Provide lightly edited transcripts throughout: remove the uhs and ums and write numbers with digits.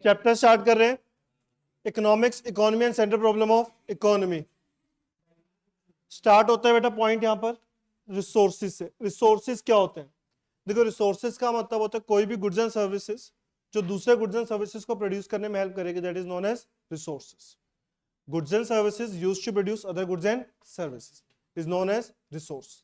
Chapter start कर रहे हैं, economics, economy and central problem of economy. Start होता है बेटा पॉइंट यहां पर रिसोर्सेज से। रिसोर्सेज क्या होते हैं? देखो, रिसोर्सेज का मतलब होता है कोई भी गुड्स एंड सर्विसेज जो दूसरे गुड्स एंड सर्विसेज को प्रोड्यूस करने में हेल्प करेगी, that is known as resources. Goods and services used to produce other goods and services is known as resource.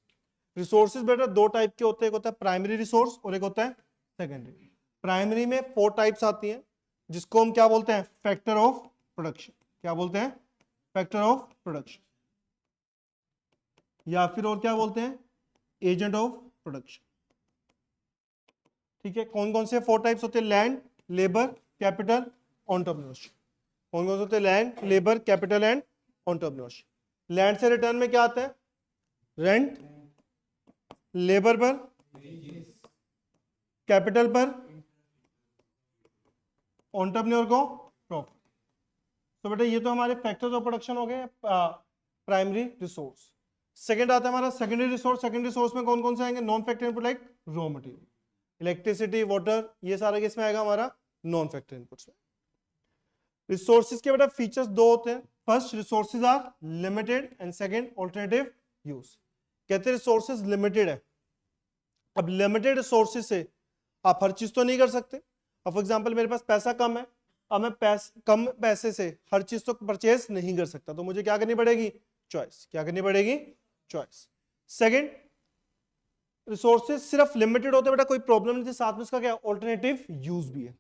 Resources बेटा दो टाइप के होते हैं, एक होता है प्राइमरी रिसोर्स और एक होता है सेकेंडरी। प्राइमरी में 4 टाइप्स आती हैं, जिसको हम क्या बोलते हैं? Factor of production. क्या बोलते हैं? फैक्टर ऑफ प्रोडक्शन, या फिर और क्या बोलते हैं? Agent of production. ठीक है, कौन कौन से 4 टाइप्स होते हैं? Land, labour, capital, entrepreneurship. कौन कौन से होते हैं? Land, labour, capital and entrepreneurship. Land से रिटर्न में क्या आता है? रेंट। लेबर पर, कैपिटल पर, एंटरप्रेन्योर को प्रॉफिट। तो बेटा ये तो हमारे फैक्टर्स ऑफ प्रोडक्शन हो गए प्राइमरी रिसोर्स। सेकंड आता है हमारा सेकेंडरी रिसोर्स। सेकेंडरी रिसोर्स में कौन कौन से आएंगे? Non factor input like raw material, electricity, water, ये सारा किसमें आएगा? हमारा नॉन फैक्टर इनपुट्स में। रिसोर्सेज के बेटा फीचर्स दो होते हैं। First, resources are limited and second, alternative use. कहते हैं रिसोर्सेज लिमिटेड है। अब लिमिटेड रिसोर्सेज से आप हर चीज तो नहीं कर सकते। अब फॉर एग्जांपल मेरे पास पैसा कम है, अब मैं कम पैसे से हर चीज तो परचेज नहीं कर सकता, तो मुझे क्या करनी पड़ेगी? चॉइस। क्या करनी पड़ेगी? चॉइस। सेकंड, रिसोर्सेज सिर्फ लिमिटेड होते बेटा कोई प्रॉब्लम नहीं थी, साथ में उसका क्या? ऑल्टरनेटिव यूज भी है।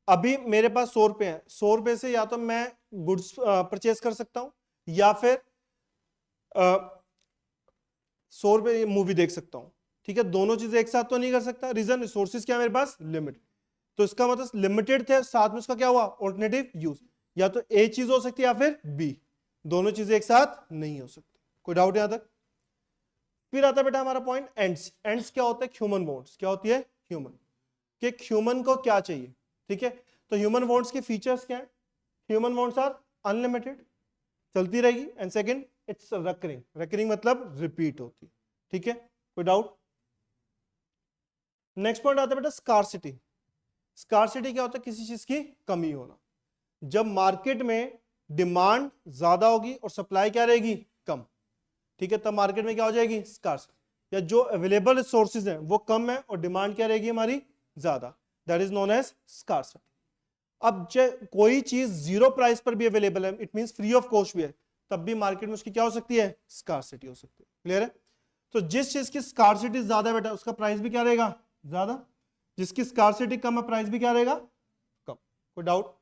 अभी मेरे पास 100 रुपए है, 100 रुपए से या तो मैं गुड्स परचेज कर सकता हूं या फिर 100 रुपए मूवी देख सकता हूं। ठीक है, दोनों चीजें एक साथ तो नहीं कर सकता। रीजन, रिसोर्सेज क्या है मेरे पास? लिमिटेड। तो इसका मतलब लिमिटेड थे, साथ में उसका क्या हुआ? Alternative use. या तो ए चीज हो सकती है या फिर बी, दोनों चीजें एक साथ नहीं हो सकती। कोई डाउट यहां तक? फिर आता है बेटा हमारा पॉइंट एंड्स। एंड्स क्या होता है? Human wants. क्या होती है? ह्यूमन। कि ह्यूमन को क्या चाहिए? ठीक है, तो ह्यूमन वांट्स के फीचर्स क्या है? ह्यूमन वांट्स आर अनलिमिटेड, चलती रहेगी। And second, it's recurring. Recurring मतलब रिपीट होती है। ठीक है, कोई डाउट? नेक्स्ट पॉइंट आता है बेटा स्कार्सिटी। स्कार्सिटी क्या होता है? किसी चीज की कमी होना। जब मार्केट में डिमांड ज्यादा होगी और सप्लाई क्या रहेगी? कम। ठीक है, तब मार्केट में क्या हो जाएगी? स्कार्सिटी। या जो अवेलेबल रिसोर्सेज हैं वो कम है और डिमांड क्या रहेगी हमारी? ज्यादा, that is known as scarcity. अब कोई चीज जीरो प्राइस पर भी अवेलेबल है, it means free of cost भी है, तब भी मार्केट में उसकी क्या हो सकती है? स्कार्सिटी हो सकती है। क्लियर है? तो जिस चीज की स्कार्सिटी ज्यादा है बेटा उसका प्राइस भी क्या रहेगा? ज्यादा। जिसकी स्कार्सिटी कम है प्राइस भी क्या रहेगा? कम। कोई डाउट?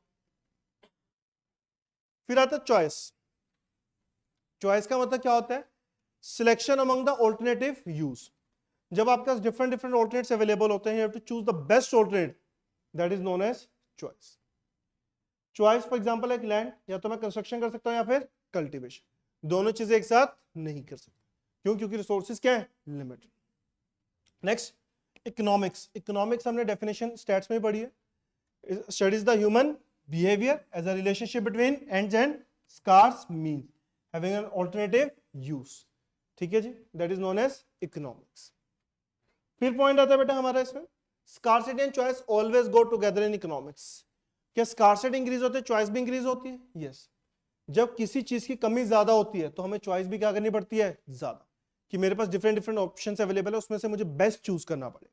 फिर आता है चॉइस। चॉइस का मतलब क्या होता है? Selection among the alternative use. जब आपके पास डिफरेंट डिफरेंट ऑल्टरनेट्स अवेलेबल होते हैं, you have to choose the best alternate, that is known as choice. Choice for example एक लैंड, या तो मैं कंस्ट्रक्शन कर सकता हूं या फिर कल्टीवेशन, दोनों चीजें एक साथ नहीं कर सकता। क्यों? क्योंकि रिसोर्सेज क्या है? लिमिटेड। Next, economics. इकोनॉमिक्स हमने डेफिनेशन स्टैट्स में पढ़ी है। Studies the human behaviour as a relationship between ends and scarce mean having an alternative use. ठीक है जी, that is known as economics. फिर पॉइंट आता है बेटा हमारा इसमें, scarcity and choice always go together in economics. क्या स्कार्सिटी इंक्रीज होती है, चॉइस भी इंक्रीज होती है? यस। जब किसी चीज की कमी ज्यादा होती है तो हमें चॉइस भी क्या करनी पड़ती है? ज्यादा, कि मेरे पास डिफरेंट डिफरेंट ऑप्शन अवेलेबल है, उसमें से मुझे बेस्ट चूज करना पड़े।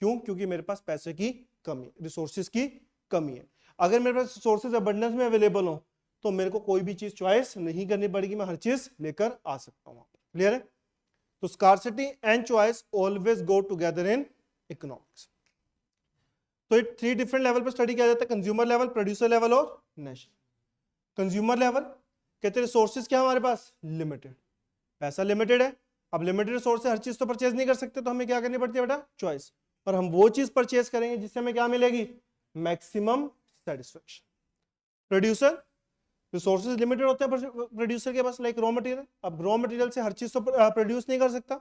क्यों? क्योंकि मेरे पास पैसे की कमी, रिसोर्सेज की कमी है। अगर मेरे पास रिसोर्सेज अबंडेंस में अवेलेबल हो तो मेरे को कोई भी चीज चॉइस नहीं करनी पड़ेगी, मैं हर चीज लेकर आ सकता हूं। क्लियर है? तो scarcity and choice always go together in economics. तो 3 डिफरेंट लेवल पर स्टडी किया जाता है, कंज्यूमर लेवल, प्रोड्यूसर लेवल और नेशनल। कंज्यूमर लेवल कहते हैं रिसोर्सेज क्या हमारे पास? लिमिटेड, पैसा लिमिटेड है। अब लिमिटेड रिसोर्स से हर चीज तो परचेज नहीं कर सकते, तो हमें क्या करनी पड़ती है बेटा? चॉइस। और हम वो चीज परचेज करेंगे जिससे हमें क्या मिलेगी? Maximum satisfaction. Producer, resources limited होते हैं प्रोड्यूसर के पास, लाइक रॉ मटेरियल। अब रॉ मटेरियल से हर चीज तो प्रोड्यूस नहीं कर सकता,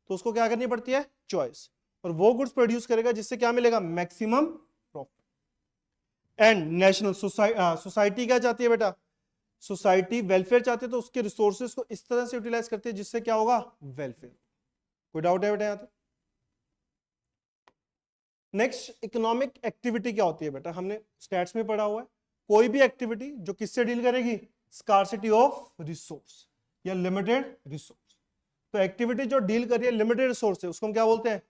तो उसको क्या करनी पड़ती है? चॉइस। और वो गुड्स प्रोड्यूस करेगा जिससे क्या मिलेगा? Maximum profit. And national, society क्या चाहती है बेटा? सोसाइटी वेलफेयर चाहती है, तो उसके रिसोर्सेज को इस तरह से यूटिलाइज करती है जिससे क्या होगा? वेलफेयर। कोई डाउट है बेटा यहां तक? नेक्स्ट इकोनॉमिक एक्टिविटी क्या होती है बेटा, हमने स्टैट्स में पढ़ा हुआ है, कोई भी एक्टिविटी जो किससे डील करेगी, स्कार्सिटी ऑफ रिसोर्स या लिमिटेड रिसोर्स। तो एक्टिविटी जो डील कर रही है लिमिटेड रिसोर्स से उसको हम क्या बोलते हैं,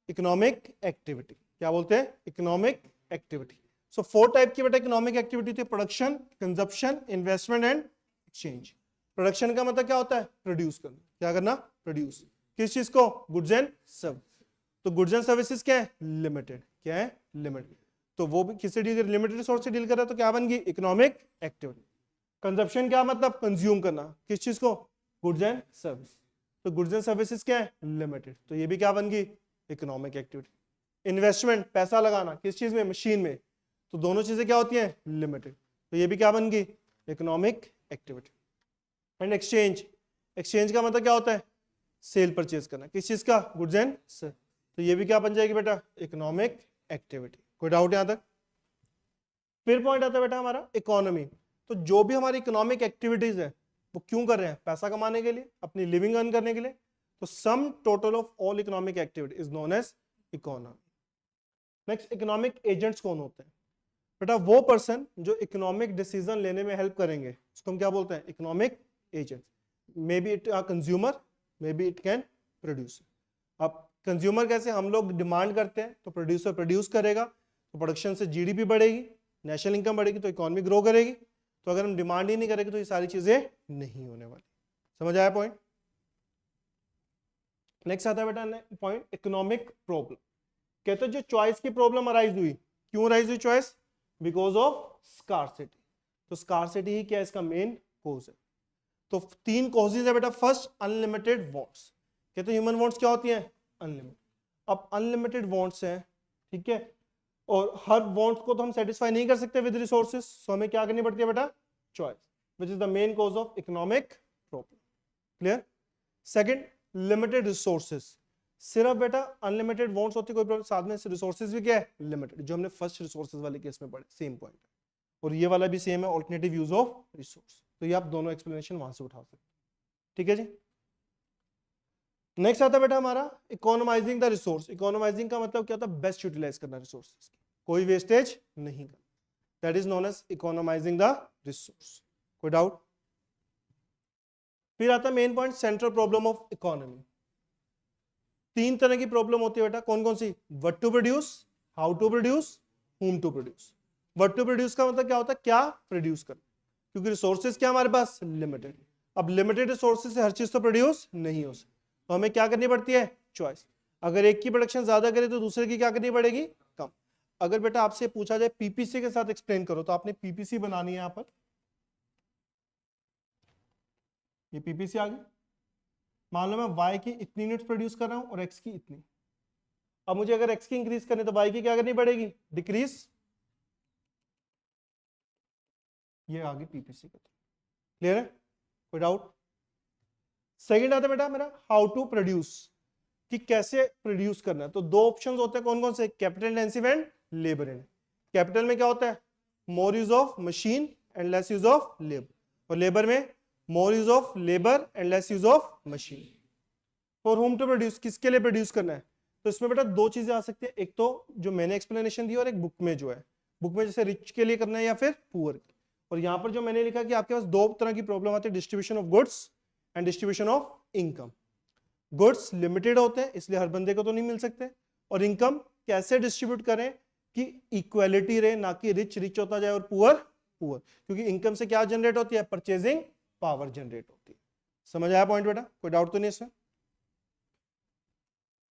इकोनॉमिक एक्टिविटी। क्या बोलते हैं, इकोनॉमिक एक्टिविटी। सो 4 टाइप की बेटा इकोनॉमिक एक्टिविटी थी, production, consumption, investment and exchange. Production का मतलब क्या होता है, प्रोड्यूस करना। क्या करना, प्रोड्यूस। किस चीज को, गुड्स एंड सर्विस। तो गुड्स एंड सर्विसेज क्या है, लिमिटेड। क्या है, लिमिटेड। तो वो भी किससे डील कर, लिमिटेड रिसोर्स से डील कर रहा है, तो क्या बन गई, इकोनॉमिक एक्टिविटी। कंजप्शन क्या मतलब, कंज्यूम करना। किस चीज को, गुड्स एंड सर्विस। तो गुड्स एंड सर्विसेज क्या है, लिमिटेड। तो ये भी क्या बन गई, इकोनॉमिक एक्टिविटी। इन्वेस्टमेंट, पैसा लगाना, किस चीज में, मशीन में। तो दोनों चीजें क्या होती हैं, लिमिटेड। तो ये भी क्या बन गई, economic activity. And exchange, exchange का मतलब क्या होता है, सेल परचेज करना। किस चीज का, गुड्स एंड सर्विस। तो ये भी क्या बन जाएगी बेटा, इकोनॉमिक एक्टिविटी। कोई डाउट यहां तक। फिर पॉइंट आता है बेटा हमारा इकोनॉमी। तो जो भी हमारी इकोनॉमिक एक्टिविटीज है वो क्यों कर रहे हैं, पैसा कमाने के लिए, अपनी लिविंग अर्न करने के लिए। तो sum total of all economic activity is known as economy. Next, economic agents कौन होते हैं बेटा, वो पर्सन जो इकोनॉमिक डिसीजन लेने में हेल्प करेंगे, उसको हम क्या बोलते हैं, economic agent. May be it consumer, may be it can producer. अब कंज्यूमर कैसे, हम लोग डिमांड करते हैं तो प्रोड्यूसर प्रोड्यूस करेगा, तो प्रोडक्शन से जीडीपी बढ़ेगी, नेशनल इनकम बढ़ेगी, तो इकोनॉमी ग्रो करेगी। तो अगर हम डिमांड ही नहीं करेंगे तो ये सारी चीजें नहीं होने वाली। समझ आया पॉइंट। नेक्स्ट आता है बेटा पॉइंट, इकोनॉमिक प्रॉब्लम। कहते हैं जो चॉइस की प्रॉब्लम अराइज हुई, क्यों अराइज हुई चॉइस, बिकॉज ऑफ स्कार्सिटी। तो स्कार्सिटी ही क्या है, इसका मेन कोज है। तो 3 कॉजेज है बेटा। First, unlimited wants. कहते हैं ह्यूमन वांट्स क्या होती हैं, अनलिमिटेड। अब अनलिमिटेड वांट्स हैं, ठीक है, और हर वांट को तो हम सेटिस्फाई नहीं कर सकते विद रिसोर्सेज, सो हमें क्या करनी पड़ती है बेटा, choice, which is the main cause of economic problem. Clear. Second, limited resources. सिर्फ बेटा अनलिमिटेड वांट्स होती कोई प्रॉब्लम, साथ में रिसोर्सेज भी क्या है, लिमिटेड, जो हमने फर्स्ट रिसोर्सेज वाले केस में पढ़े, सेम पॉइंट है। और ये वाला भी सेम है, ऑल्टरनेटिव यूज ऑफ रिसोर्स। तो ये आप दोनों एक्सप्लेनेशन वहां से उठा सकते हैं। ठीक है जी। नेक्स्ट आता है बेटा हमारा इकोनोमाइजिंग द रिसोर्स। इकोनोमाइजिंग का मतलब क्या होता है, बेस्ट यूटिलाइज करना रिसोर्सेज, कोई वेस्टेज नहीं करना। That is known as economising the resource. कोई डाउट। फिर आता है main point, central problem of economy. 3 तरह की प्रॉब्लम होती है बेटा, कौन कौन सी, what to produce, how to produce, whom to produce. What to produce का मतलब क्या होता है, क्या प्रोड्यूस करना, क्योंकि रिसोर्सेज क्या हमारे पास, लिमिटेड। अब लिमिटेड रिसोर्सेज से हर चीज तो प्रोड्यूस नहीं हो सकती, तो हमें क्या करनी पड़ती है, चॉइस। अगर एक की प्रोडक्शन ज्यादा करे तो दूसरे की क्या करनी पड़ेगी, कम। अगर बेटा आपसे पूछा जाए पीपीसी के साथ एक्सप्लेन करो, तो आपने पीपीसी बनानी है। यहां पर ये पीपीसी आ गई। मान लो मैं y की इतनी यूनिट्स प्रोड्यूस कर रहा हूं और x की इतनी। अब मुझे अगर x की इंक्रीज करनी तो y की क्या करनी पड़ेगी, डिक्रीज। ये आ गई पीपीसी का। क्लियर है, कोई डाउट। सेकंड आता है बेटा मेरा हाउ टू प्रोड्यूस, कि कैसे प्रोड्यूस करना है। तो 2 ऑप्शंस होते हैं, कौन कौन से, capital intensive and labour and. Capital में क्या होता है, more use of machine and less use of labour, और लेबर में more use of labour and less use of machine. For whom to produce, किसके लिए प्रोड्यूस करना है। तो इसमें बेटा 2 चीजें आ सकती है, एक तो जो मैंने एक्सप्लेनेशन दी और एक बुक में जो है, बुक में जैसे रिच के लिए करना है या फिर पुअर। और यहां पर जो मैंने लिखा कि आपके पास 2 तरह की प्रॉब्लम आती है, distribution of goods and distribution of income. Goods limited होते हैं इसलिए हर बंदे को तो नहीं मिल सकते, और इनकम कैसे डिस्ट्रीब्यूट करें कि इक्वालिटी रहे, ना कि रिच रिच होता जाए और पुअर पुअर, क्योंकि इनकम से क्या जनरेट होती है, परचेजिंग पावर जनरेट होती है। समझ आया पॉइंट बेटा, कोई डाउट तो नहीं इसमें।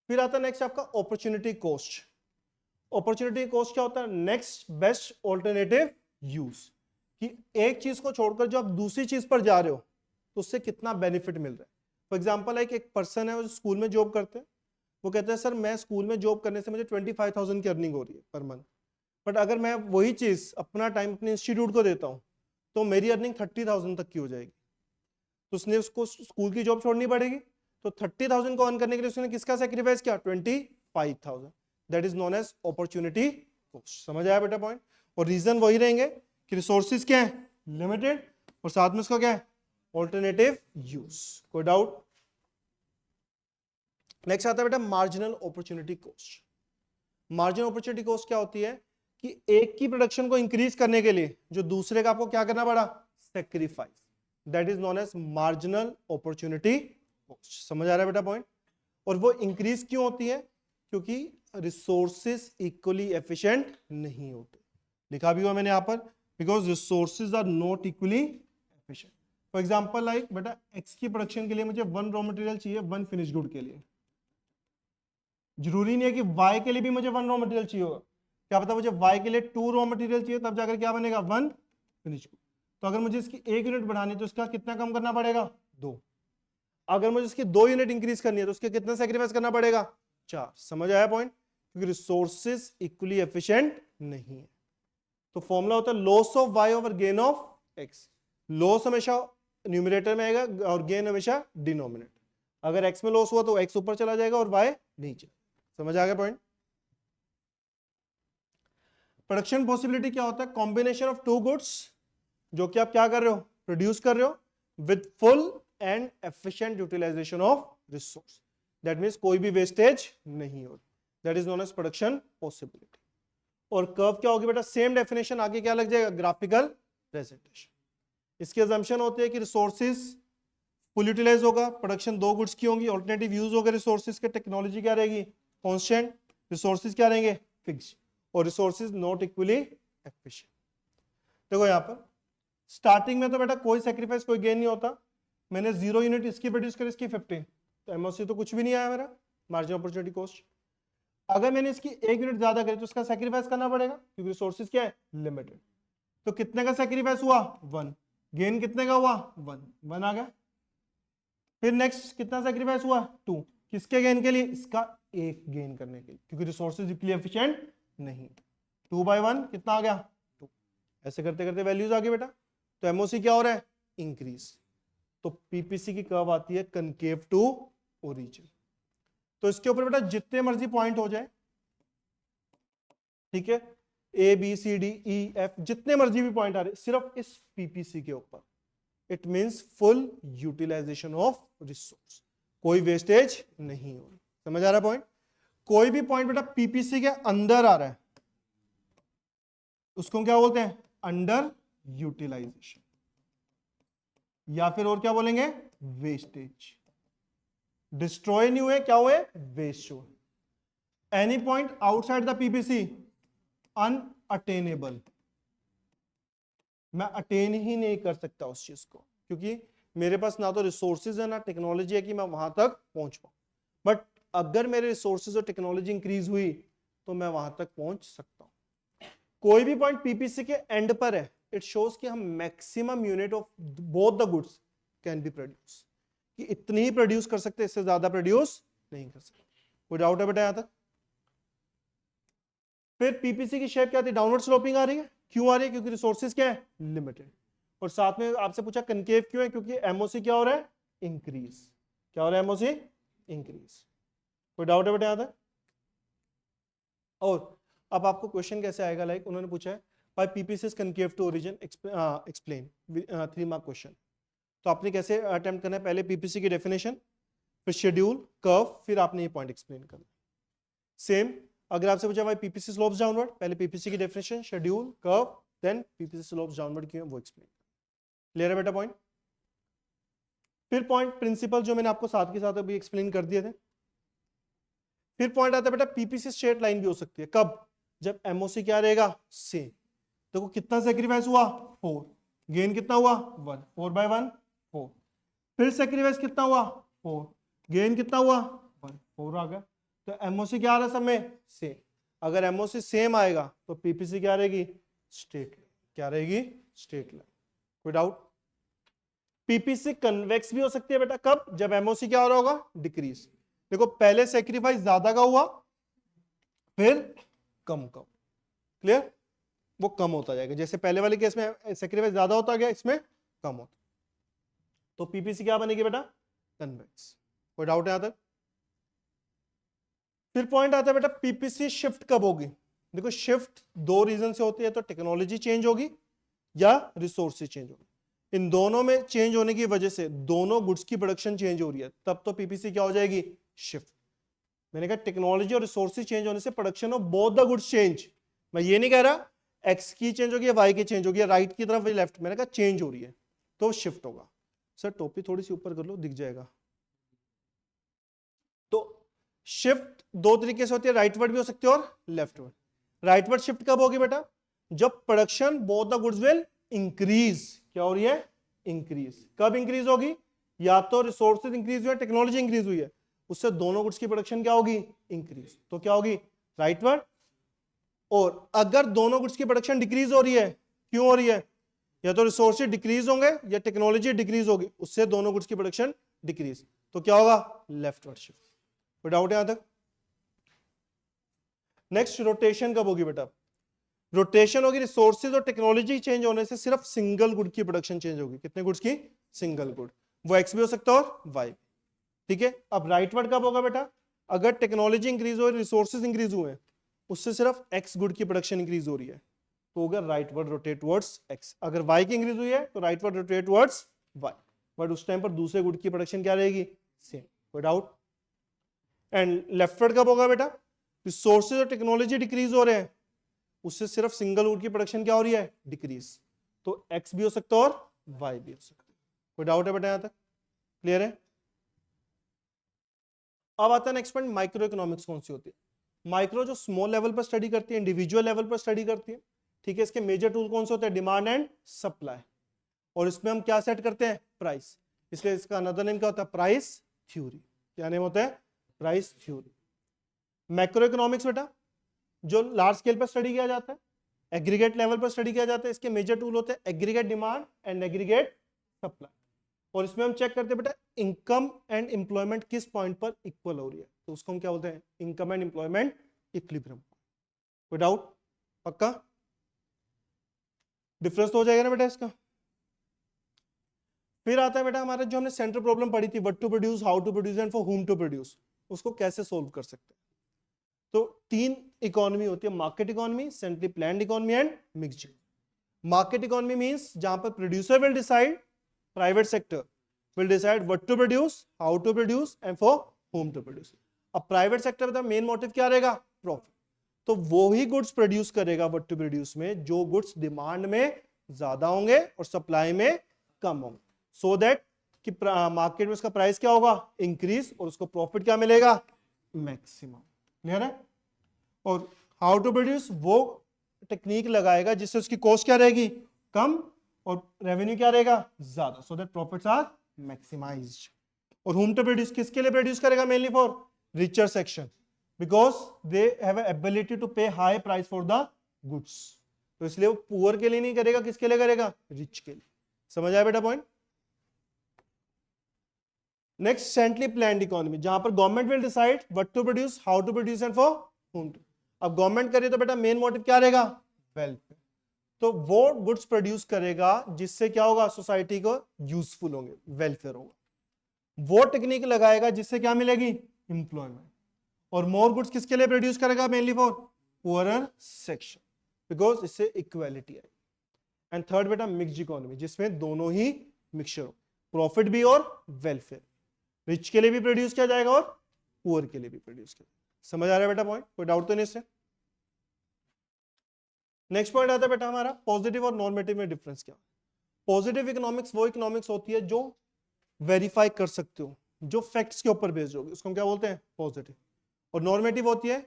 फिर आता है नेक्स्ट आपका अपॉर्चुनिटी कॉस्ट। अपॉर्चुनिटी कॉस्ट क्या होता है, नेक्स्ट बेस्ट ऑल्टरनेटिव यूज, कि एक चीज को छोड़कर जो आप दूसरी चीज पर जा रहे हो तो उससे कितना बेनिफिट मिल रहा है। फॉर एग्जाम्पल एक पर्सन है, वो स्कूल में जॉब करते हैं, वो कहते हैं सर मैं स्कूल में जॉब करने से मुझे 25,000 की अर्निंग हो रही है पर मंथ, बट अगर मैं वही चीज अपना टाइम अपने इंस्टीट्यूट को देता हूँ तो मेरी अर्निंग 30,000 तक की हो जाएगी। तो उसने उसको स्कूल की जॉब छोड़नी पड़ेगी, तो 30,000 को अर्न करने के लिए उसने किसका सैक्रिफाइस किया, 25,000। That is known as opportunity cost. समझ आया बेटा पॉइंट। और रीजन वही रहेंगे कि रिसोर्सेज क्या है, लिमिटेड, और साथ में उसका क्या है, ऑल्टरनेटिव यूज। कोई डाउट। नेक्स्ट आता है बेटा marginal opportunity cost. Marginal opportunity cost क्या होती है कि एक की प्रोडक्शन को इंक्रीज करने के लिए जो दूसरे का आपको क्या करना पड़ा, sacrifice, that is known as marginal opportunity cost. समझ आ रहा है बेटा पॉइंट? और वो इंक्रीज क्यों होती है? क्योंकि रिसोर्सेज इक्वली एफिशिएंट नहीं होते। लिखा भी हुआ मैंने यहां पर, because resources are not equally efficient. For example like बेटा एक्स की प्रोडक्शन के लिए मुझे 1 रॉ मटेरियल चाहिए 1 फिनिश गुड के लिए, जरूरी नहीं है कि वाई के लिए भी मुझे 1 रॉ मटेरियल चाहिए होगा। क्या पता मुझे वाई के लिए 2 रॉ मटेरियल चाहिए, तब जाकर क्या बनेगा 1 फिनिश गुड। तो अगर मुझे इसकी 1 यूनिट बढ़ानी है तो इसका कितना कम करना पड़ेगा, 2। अगर मुझे इसकी 2 यूनिट इंक्रीज करनी है तो उसके कितना सेक्रीफाइस करना पड़ेगा, 4। समझ आया पॉइंट? क्योंकि रिसोर्सेज इक्वली एफिशिएंट नहीं है। तो फॉर्मूला होता है loss of Y over gain of X. Loss हमेशा न्यूमरेटर में आएगा और गेन हमेशा डिनोमिनेटर। अगर एक्स में लॉस हुआ तो एक्स ऊपर चला जाएगा और वाई नीचे। समझ आ गया पॉइंट? प्रोडक्शन पॉसिबिलिटी क्या होता है? कॉम्बिनेशन ऑफ 2 गुड्स जो कि आप क्या कर रहे हो, प्रोड्यूस कर रहे हो with full and efficient utilization of resource. That means कोई भी वेस्टेज नहीं हो, that is known as production possibility. और कर्व क्या होगी बेटा? सेम डेफिनेशन आगे क्या लग जाएगा, ग्राफिकल प्रेजेंटेशन। इसकी अजम्पशन होती है कि रिसोर्सेज फुल यूटिलाइज होगा, प्रोडक्शन 2 गुड्स की होंगी, ऑल्टरनेटिव यूज होगा रिसोर्सेज के, टेक्नोलॉजी क्या रहेगी, कांस्टेंट, रिसोर्सेज क्या रहेंगे, फिक्स, और रिसोर्सेज नॉट इक्वली एफिशिएंट। देखो यहां पर स्टार्टिंग में तो बेटा कोई सेक्रीफाइस कोई गेन नहीं होता। मैंने 0 यूनिट इसकी प्रोड्यूस करी, इसकी 15, तो एमओसी तो कुछ भी नहीं आया मेरा, मार्जिनल अपॉर्चुनिटी कॉस्ट। अगर मैंने इसकी 1 यूनिट ज्यादा करी तो उसका सेक्रीफाइस करना पड़ेगा क्योंकि रिसोर्सेज क्या है, लिमिटेड। तो कितने का सेक्रीफाइस हुआ, 1। गेन कितने का हुआ, 1 आ गया। फिर नेक्स्ट कितना सेक्रीफाइस हुआ, 2। किसके गेन के लिए, इसका 1 गेन करने के लिए, क्योंकि रिसोर्सेज इक्वली एफिशिएंट नहीं। 2/1 कितना आ गया, 2। ऐसे करते करते वैल्यूज आ गई बेटा। तो एमओसी क्या हो रहा है, इंक्रीज। तो पीपीसी की कर्व आती है कनकेव टू ओरिजिन। तो इसके ऊपर बेटा जितने मर्जी पॉइंट हो जाए, ठीक है, A B C D E F, जितने मर्जी भी पॉइंट आ रहे, सिर्फ इस पीपीसी के ऊपर, it means full utilization of resource, कोई वेस्टेज नहीं हो रही। समझ आ रहा है पॉइंट? कोई भी पॉइंट बेटा पीपीसी के अंदर आ रहा है उसको क्या बोलते हैं, अंडर यूटिलाइजेशन, या फिर और क्या बोलेंगे, वेस्टेज। डिस्ट्रॉय नहीं हुए, क्या हुए, वेस्ट हुए। Any point outside the PPC unattainable, मैं अटेन ही नहीं कर सकता उस चीज को, क्योंकि मेरे पास ना तो रिसोर्सेज है ना टेक्नोलॉजी है कि मैं वहां तक पहुंच पाऊं। बट अगर मेरे रिसोर्सेज और टेक्नोलॉजी इंक्रीज हुई तो मैं वहां तक पहुंच सकता हूं। कोई भी पॉइंट पीपीसी के एंड पर है, इट शोज कि हम maximum unit of both the goods can be produce, कि इतनी ही प्रोड्यूस कर सकते, इससे ज्यादा प्रोड्यूस नहीं कर सकते। कोई डाउट है बेटा यहां तक? फिर पीपीसी की शेप क्या थी, डाउनवर्ड स्लोपिंग आ रही है। क्यों आ रही है, क्योंकि रिसोर्सेज क्या है, लिमिटेड। और साथ में आपसे पूछा कनकेव क्यों है, क्योंकि एमओसी क्या हो रहा है, इंक्रीज। क्या हो रहा है, एमओसी इंक्रीज। कोई डाउट है बेटा यहां तक? और अब आपको क्वेश्चन कैसे आएगा, लाइक उन्होंने पूछा है why PPC is concave to origin, explain, 3 mark question. तो आपने कैसे अटेम्प्ट करना है, पहले पीपीसी की डेफिनेशन, फिर शेड्यूल, कर्व, फिर आपने ये पॉइंट एक्सप्लेन करना। सेम अगर आपसे पूछा भाई पीपीसी स्लोप्स डाउनवर्ड, पहले पीपीसी की definition, schedule, curve, then PPC slopes downward क्यों है वो एक्सप्लेन। क्लियर है बेटा पॉइंट? फिर पॉइंट प्रिंसिपल जो मैंने आपको साथ के साथ अभी एक्सप्लेन कर दिए थे। फिर पॉइंट आता है बेटा पीपीसी स्ट्रेट लाइन भी हो सकती है, कब, जब एमओसी क्या रहेगा, सेम। देखो कितना सेक्रीफाइस हुआ, 4। गेन कितना हुआ, 1, 4/1 4। फिर सेक्रीफाइस कितना हुआ, 4। गेन कितना हुआ, 1, 4 आ गया। तो एमओसी क्या आ रहा है सब में, सेम। अगर एमओसी सेम आएगा तो पीपीसी क्या रहेगी, स्ट्रेट लाइन। क्या रहेगी, स्ट्रेट लाइन। कोई डाउट? पीपीसी कन्वेक्स भी हो सकती है बेटा, कब, जब एमओसी क्या हो रहा होगा, डिक्रीज। देखो पहले सेक्रीफाइस ज्यादा का हुआ, फिर कम कम। क्लियर? वो कम होता जाएगा, जैसे पहले वाले केस में सेक्रीफाइस ज्यादा होता गया, इसमें कम होता। तो पीपीसी क्या बनेगी बेटा, कन्वेक्स। कोई डाउट है यहां तक? फिर पॉइंट आता है बेटा पीपीसी शिफ्ट कब होगी। देखो शिफ्ट 2 रीजन से होती है, तो टेक्नोलॉजी चेंज होगी या रिसोर्सेज चेंज होगी। इन दोनों में चेंज होने की वजह से दोनों गुड्स की प्रोडक्शन चेंज हो रही है, तब तो पीपीसी क्या हो जाएगी, शिफ्ट। मैंने कहा टेक्नोलॉजी और रिसोर्सेज चेंज होने से production of both the goods change. मैं ये नहीं कह रहा एक्स की चेंज होगी या वाई की चेंज होगी, राइट की तरफ या लेफ्ट, मैंने कहा चेंज हो रही है तो शिफ्ट होगा। सर टोपी थोड़ी सी ऊपर कर लो, दिख जाएगा। तो शिफ्ट दो तरीके से होती है, राइटवर्ड भी हो सकती है और लेफ्टवर्ड। राइटवर्ड शिफ्ट कब होगी बेटा? जब production both the goods will increase. क्या हो रही है? इंक्रीज। कब इंक्रीज होगी? या तो रिसोर्सेज इंक्रीज हुए, टेक्नोलॉजी इंक्रीज हुई है, उससे दोनों गुड्स की प्रोडक्शन क्या होगी? इंक्रीज। तो क्या होगी? राइटवर्ड। और अगर दोनों गुड्स की प्रोडक्शन डिक्रीज हो रही है, क्यों हो रही है? या तो रिसोर्सेज डिक्रीज होंगे या टेक्नोलॉजी डिक्रीज होगी, उससे दोनों गुड्स की प्रोडक्शन डिक्रीज। तो क्या होगा? Leftward shift. कोई डाउट है यहां तक? नेक्स्ट रोटेशन कब होगी बेटा? रोटेशन होगी रिसोर्सेज और टेक्नोलॉजी चेंज होने से सिर्फ सिंगल गुड की प्रोडक्शन चेंज होगी। कितने गुड्स की? Single good. वो एक्स भी हो सकता है और वाई। ठीक है। अब राइटवर्ड कब होगा बेटा? अगर टेक्नोलॉजी इंक्रीज हो, रिसोर्सेज इंक्रीज हुए, उससे सिर्फ एक्स गुड की प्रोडक्शन इंक्रीज हो रही है, तो अगर राइटवर्ड रोटेट वर्ड्स एक्स। अगर वाई की इंक्रीज हुई है तो rightward rotate towards Y, but उस टाइम पर दूसरे गुड की प्रोडक्शन क्या रहेगी? सेम। कोई डाउट? एंड लेफ्टवर्ड कब होगा बेटा? रिसोर्सेज और टेक्नोलॉजी डिक्रीज हो रहे हैं, उससे सिर्फ सिंगल वुड की प्रोडक्शन क्या हो रही है? डिक्रीज। तो एक्स भी हो सकता है और वाई भी हो सकता है। कोई डाउट है बेटा यहां तक? क्लियर है? अब आता है नेक्स्ट पॉइंट, माइक्रो इकोनॉमिक्स कौन सी होती है? माइक्रो जो स्मॉल लेवल पर स्टडी करती है, इंडिविजुअल लेवल पर स्टडी करती है। ठीक है। इसके मेजर टूल कौन से होते हैं? Demand and supply. और इसमें हम क्या सेट करते हैं? प्राइस। इसलिए इसका अनदर नेम क्या होता है? Price theory. क्या नेम होता है? Price theory. मैक्रो इकोनॉमिक्स बेटा जो लार्ज स्केल पर स्टडी किया जाता है, एग्रीगेट लेवल पर स्टडी किया जाता है। इसके मेजर टूल होते हैं aggregate demand and aggregate supply. और इसमें हम चेक करते हैं बेटा इनकम एंड एम्प्लॉयमेंट किस पॉइंट पर इक्वल हो रही है, तो उसको हम क्या बोलते हैं? Income and employment equilibrium. कोई डाउट? पक्का? डिफरेंस तो हो जाएगा ना बेटा इसका। फिर आता है बेटा हमारा जो हमने सेंट्रल प्रॉब्लम पढ़ी थी, what to produce, how to produce and for whom to produce, उसको कैसे सोल्व कर सकते हैं। तो तीन इकोनॉमी होती है, market economy, centrally planned economy and mixed. Market economy means जहां पर producer will decide, private sector will decide what to produce, how to produce and for whom to produce. अब प्राइवेट सेक्टर का main motive क्या रहेगा? Profit. तो वो ही goods produce करेगा व्हाट टू प्रोड्यूस में जो गुड्स डिमांड में ज्यादा होंगे और सप्लाई में कम होंगे, सो दैट कि मार्केट में उसका प्राइस क्या होगा? इंक्रीज, और उसको प्रॉफिट क्या मिलेगा? मैक्सिमम। क्लियर है? और हाउ टू प्रोड्यूस वो टेक्निक लगाएगा जिससे उसकी कॉस्ट क्या रहेगी? कम, और रेवेन्यू क्या रहेगा? ज्यादा, so that profits are maximised. और होम टू प्रोड्यूस किसके लिए प्रोड्यूस करेगा? Mainly for richer section, because they have ability to pay high price for the goods. तो इसलिए वो पुअर के लिए नहीं करेगा, किसके लिए करेगा? रिच के लिए। समझ आया बेटा point? Next centrally planned economy, जहां पर government will decide what to produce, how to produce and for whom to. अब गवर्नमेंट करे तो बेटा मेन मोटिव क्या रहेगा? वेलफेयर। तो वो गुड्स प्रोड्यूस करेगा जिससे क्या होगा? सोसाइटी को यूजफुल होंगे, वेलफेयर होगा। वो टेक्निक लगाएगा जिससे क्या मिलेगी? एम्प्लॉयमेंट। और मोर गुड्स किसके लिए प्रोड्यूस करेगा? Mainly for poorer section, because इससे इक्वालिटी आई। एंड थर्ड बेटा मिक्स्ड इकोनॉमी, जिसमें दोनों ही मिक्सचर हो, प्रॉफिट भी और वेलफेयर। रिच के लिए भी प्रोड्यूस किया जाएगा और पुअर के लिए भी प्रोड्यूस किया जाएगा। समझ आ रहा है बेटा पॉइंट? कोई डाउट तो नहीं इससे? नेक्स्ट पॉइंट आता है बेटा हमारा पॉजिटिव और नॉर्मेटिव में डिफरेंस क्या। पॉजिटिव इकोनॉमिक्स वो इकोनॉमिक्स होती है जो वेरीफाई कर सकते हो, जो फैक्ट्स के ऊपर बेस्ड होगी, उसको हम क्या बोलते हैं? पॉजिटिव। और नॉर्मेटिव होती है,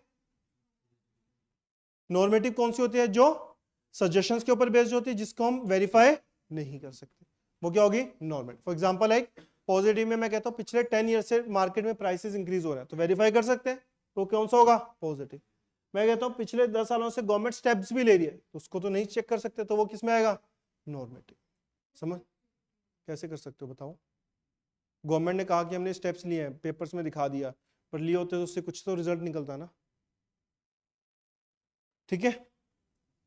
नॉर्मेटिव कौन सी होती है? जो सजेशंस के ऊपर बेस्ड होती है, जिसको हम वेरीफाई नहीं कर सकते, वो क्या होगी? Normative. For example like positive में मैं कहता हूं पिछले 10 ईयर से मार्केट में प्राइसेस इंक्रीज हो रहे हैं, तो वेरीफाई कर सकते हैं, तो कौन सा होगा? पॉजिटिव। मैं कहता हूं पिछले 10 सालों से गवर्नमेंट स्टेप्स भी ले रही है, तो उसको तो नहीं चेक कर सकते, तो वो किस में आएगा? नॉर्मेटिव। समझ कैसे कर सकते हो बताओ? गवर्नमेंट ने कहा कि हमने स्टेप्स लिए हैं, पेपर्स में दिखा दिया, पर लिए होते तो उससे कुछ तो रिजल्ट निकलता ना। ठीक है।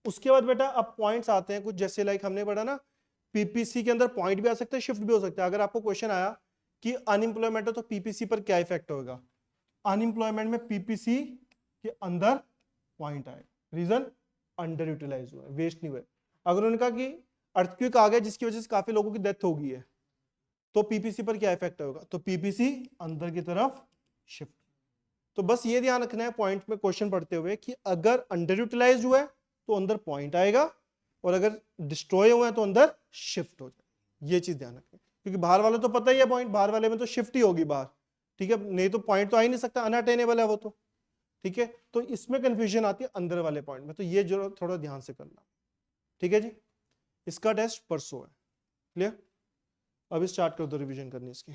उसके बाद बेटा अब पॉइंट्स आते हैं कुछ, जैसे लाइक हमने पढ़ा ना पीपीसी के अंदर पॉइंट भी आ सकते हैं, शिफ्ट भी हो सकता है। अगर आपको क्वेश्चन आया कि अनएम्प्लॉयमेंट है तो पीपीसी पर क्या इफेक्ट होगा? अनएम्प्लॉयमेंट में पीपीसी के अंदर पॉइंट आए, रीजन अंडर यूटिलाइज हुआ, वेस्ट नहीं हुए। अगर उन्होंने कहा कि अर्थक्वेक आ गया जिसकी वजह से काफी लोगों की डेथ हो गई है, तो पीपीसी पर क्या इफेक्ट होगा? तो पीपीसी अंदर की तरफ शिफ्ट। तो बस ये ध्यान रखना है पॉइंट में क्वेश्चन पढ़ते हुए कि अगर अंडर यूटिलाइज हुआ है तो अंदर पॉइंट आएगा, और अगर डिस्ट्रॉय हुआ है तो अंदर शिफ्ट हो जाए। ये चीज ध्यान रखें, क्योंकि बाहर वाले तो पता ही है पॉइंट, बाहर वाले में तो शिफ्ट ही होगी बाहर, ठीक है, नहीं तो पॉइंट तो आ ही नहीं सकता, अनअटेनेबल है वो तो, ठीक है। तो इसमें कंफ्यूजन आती है अंदर वाले पॉइंट में, तो ये जो थोड़ा ध्यान से करना, ठीक है जी। इसका टेस्ट परसों है, क्लियर। अभी स्टार्ट कर दो रिवीजन करनी इसकी।